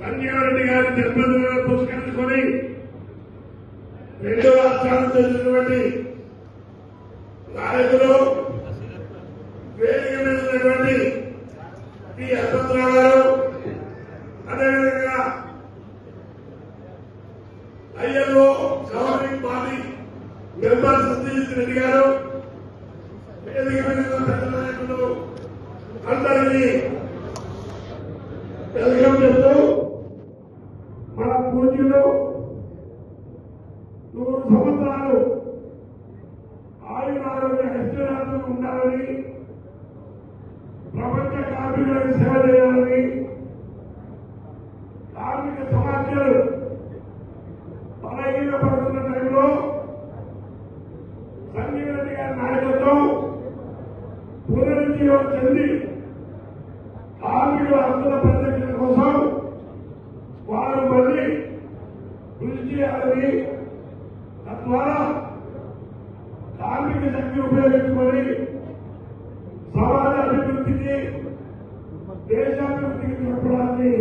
సంజీవ్ రెడ్డి గారి జన్మదినాన్ని పురస్కరించుకొని రెండు రాష్ట్రాలకు చెందినటువంటి నాయకులు వేదిక మీద ఉన్నటువంటి పి హనుమంతరావు గారు, అదేవిధంగా ILO governing body member Satyajit Reddy గారు, వేదిక మీద ఉన్న పెద్ద నాయకులు అందరినీ వెల్కమ్ చెప్తూ మన పూజలు 100 సంవత్సరాలు ఆయురారోగ్య ఐశ్వర్యాలతో ఉండాలని, ప్రపంచ కార్మికులకు సేవ చేయాలని, కార్మిక సమాఖ్యలు బలహీనపడుతున్న టైంలో సంజీవ్ రెడ్డి గారి నాయకత్వం పునరుజ్జీవం చెంది కార్మికుల హక్కుల పరిరక్షణ కోసం వారు మళ్ళీ కృషి చేయాలని, తద్వారా కార్మిక శక్తి ఉపయోగించుకొని సమాజ అభివృద్ధికి దేశాభివృద్ధికి తోడ్పడాలని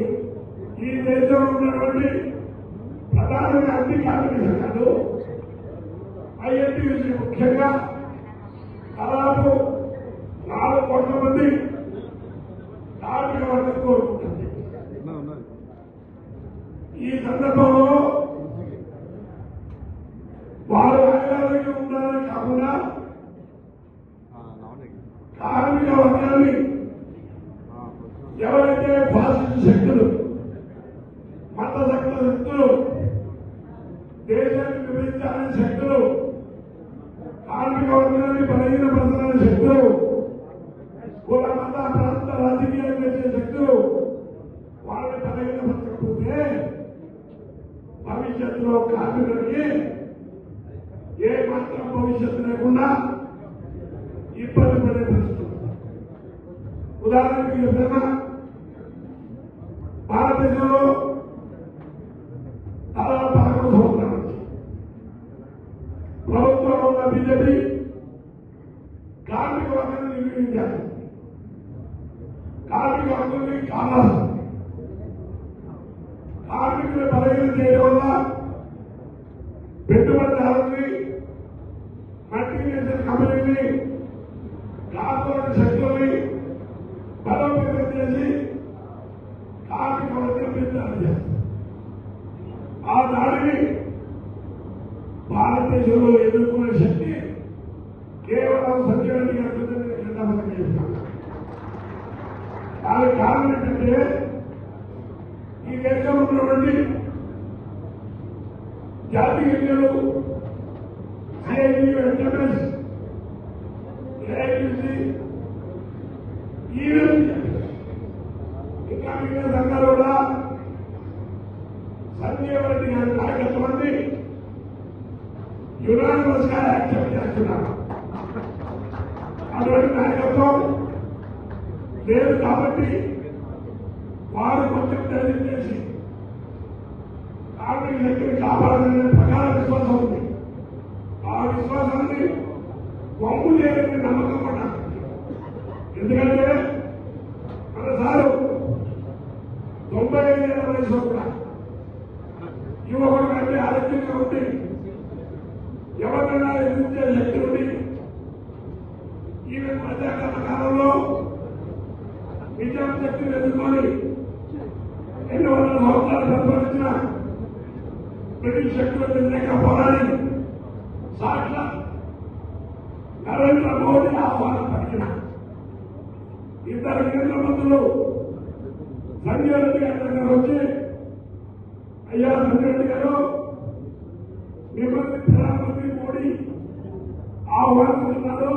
ఈ దేశంలో ఉన్నటువంటి ప్రధానంగా అన్ని కార్మిక సంఘాలు ఐఎన్టీయూసీ ముఖ్యంగా దాదాపు 4 కోట్ల మంది కార్మిక వర్గం కోరుకుంటుంది. ఈ సందర్భంలో వారు ఆయురారోగ్యం ఉండాలని కాకుండా కార్మిక వర్గాన్ని ఎవరైతే ఫాసిస్ట్ శక్తులు, మతశక్తుల శక్తులు, దేశాన్ని విభజించాలనే శక్తులు, కార్మిక వర్గాన్ని బలహీనపరచాలనే శక్తులు, కుల మత ప్రాంత రాజకీయాలు చేసే శక్తులు వాళ్ళని బలహీనపరచకపోతే భవిష్యత్తులో కార్మికులకి ఏ మాత్రం భవిష్యత్తు లేకుండా ఇబ్బంది పడే పరిస్థితి. ఉదాహరణకి చెప్పిన భారతదేశంలో దాదాపు 11 సంవత్సరాల నుంచి ప్రభుత్వంలో ఉన్న బీజేపీ కార్మిక వర్గాన్ని నిర్వహించారు. కార్మిక వర్గాన్ని కావాలి కార్మికులు బలహీన చేయడం వల్ల పెట్టుబడిదారుల్ని, మల్టీనేషనల్ కంపెనీని, కార్పొరేట్ శక్తుల్ని బలోపేతం చేసి కార్మిక వర్గం పెంచాలని చేస్తారు. ఆ దాడిని భారతదేశంలో ఎదుర్కొనే శక్తి కేవలం సంజయ్ రెడ్డి గారి ఖండాపథం చేస్తున్నారు. దానికి కారణం ఏంటంటే ఈ దేశంలో ఉన్నటువంటి జాతీయ యూనియన్లు, సిఐటియు, ఎన్ఎంఎస్, ఏఐటిసి, ఇంకా మిగిలిన సంఘాలు కూడా సంజీవ్ రెడ్డి గారి నాయకత్వాన్ని యునానిమస్ గా యాక్సెప్ట్ చేస్తున్నారు. అటువంటి నాయకత్వం లేదు కాబట్టి వారు కొంచెం ధైర్యం చేసి కార్మిక శక్తిని కాపాడాలనే ప్రకార విశ్వాసం ఉంది. ఆ విశ్వాసాన్ని వమ్ము చేయాలని నమ్మకం పడ్డారు. ఎందుకంటే మనసారు 95 ఏళ్ల వయసులో కూడా యువకుడు కంటే ఆరోగ్యంగా ఉండి ఎవరైనా ఎదిరించే శక్తి ఉండి ఈవెన్ ప్రజాకరణ కాలంలో నిజాం శక్తిని ఎదుర్కొని 200 సంవత్సరాలు సంపాదించిన బ్రిటిష్ శక్తులకు వ్యతిరేకంగా పోరాడి సాక్షాత్ నరేంద్ర మోడీ ఆహ్వానం పలికిన 2 కేంద్ర మంత్రులు సంజయ్ రెడ్డి గారి దగ్గర వచ్చి, అయ్యా సంజయ్ రెడ్డి గారు, మిమ్మల్ని ప్రధానమంత్రి మోడీ ఆహ్వానిస్తున్నారు,